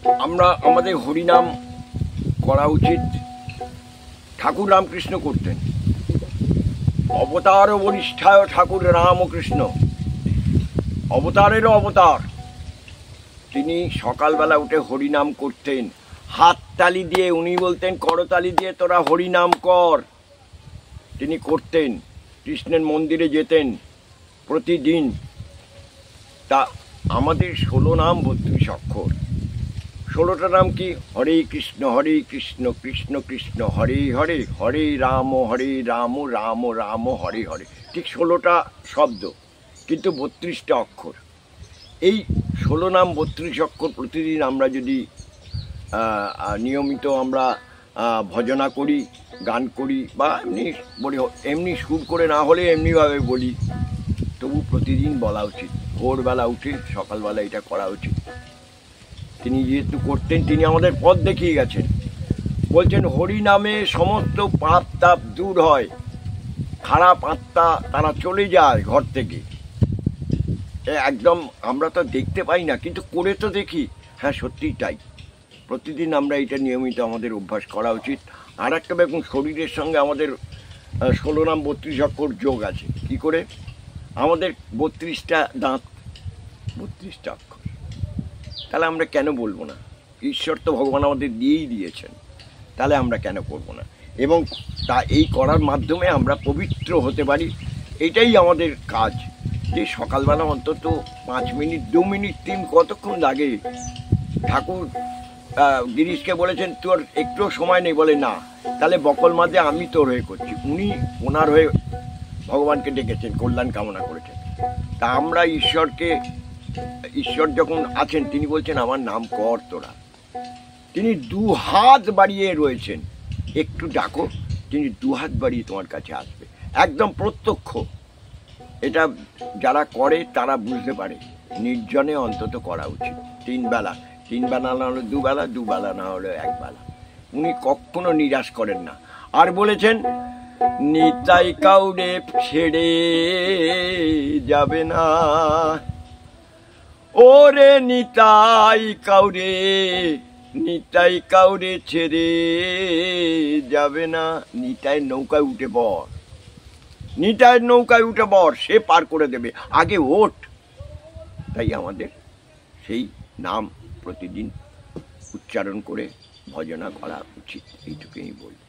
আমরা আমাদের হরিনাম করা উচিত। ঠাকুর রামকৃষ্ণ করতেন। অবতার বরিষ্ঠায় ঠাকুর রামকৃষ্ণ, অবতারেরও অবতার। তিনি সকালবেলা উঠে হরিনাম করতেন। হাততালি দিয়ে, উনি বলতেন করতালি দিয়ে তোরা হরিনাম কর। তিনি করতেন। কৃষ্ণের মন্দিরে যেতেন প্রতিদিন। তা আমাদের 16 নাম 32 অক্ষর। 16টা নাম কি? হরে কৃষ্ণ কৃষ্ণ কৃষ্ণ হরে হরে, হরে রাম রাম রাম হরে হরে। ঠিক 16টা শব্দ, কিন্তু 32টা অক্ষর। এই 16 নাম 32 অক্ষর প্রতিদিন আমরা যদি নিয়মিত আমরা ভজনা করি, গান করি, বা এমনি বলি, এমনি সুর করে না হলে এমনিভাবে বলি, তবু প্রতিদিন বলা উচিত। ভোরবেলা উঠে সকালবেলা এটা করা উচিত। তিনি যেহেতু করতেন, তিনি আমাদের পথ দেখিয়ে গেছেন। বলছেন হরি নামে সমস্ত পাপ তাপ দূর হয়, খারাপ আত্মা তারা চলে যায় ঘর থেকে। একদম আমরা তো দেখতে পাই না, কিন্তু করে তো দেখি। হ্যাঁ, সত্যিই তাই। প্রতিদিন আমরা এটা নিয়মিত আমাদের অভ্যাস করা উচিত। আর একটা দেখুন, শরীরের সঙ্গে আমাদের 16 নাম 32 অক্ষর যোগ আছে। কি করে? আমাদের 32টা দাঁত, 32টা অক্ষর। তাহলে আমরা কেন বলবো না? ঈশ্বর তো ভগবান আমাদের দিয়েই দিয়েছেন, তাহলে আমরা কেন করব না? এবং তা এই করার মাধ্যমে আমরা পবিত্র হতে পারি। এটাই আমাদের কাজ। যে সকালবেলা অন্তত 5 মিনিট, 2 মিনিট, 3, কতক্ষণ লাগে? ঠাকুর গিরিশকে বলেছেন তোর একটু সময় নেই, বলে না, তাহলে বকল মাঝে আমি তোর হয়ে করছি। উনি ওনার হয়ে ভগবানকে ডেকেছেন, কল্যাণ কামনা করেছেন। তা আমরা ঈশ্বর যখন আছেন, তিনি বলছেন আমার নাম কর তোরা। তিনি 2 হাত বাড়িয়ে রয়েছেন, একটু ডাকো, তিনি 2 হাত বাড়িয়ে তোমার কাছে আসবে। একদম প্রত্যক্ষ। এটা যারা করে তারা বুঝতে পারে। নির্জনে অন্তত করা উচিত। 3 বেলা, 3 বেলা না হলে 2 বেলা, 2 বেলা না হলে 1 বেলা। উনি কখনো নিরাশ করেন না। আর বলেছেন নিতাই কাউরে ছেড়ে যাবে না, ওরে নিতাই কাউরে ছেড়ে যাবে না। নিতাইয়ের নৌকায় উঠে পড়, নিতাইয়ের নৌকায় উঠে পড়, সে পার করে দেবে, আগে ওঠ। তাই আমাদের সেই নাম প্রতিদিন উচ্চারণ করে ভজনা করা উচিত। এইটুকুই বলি।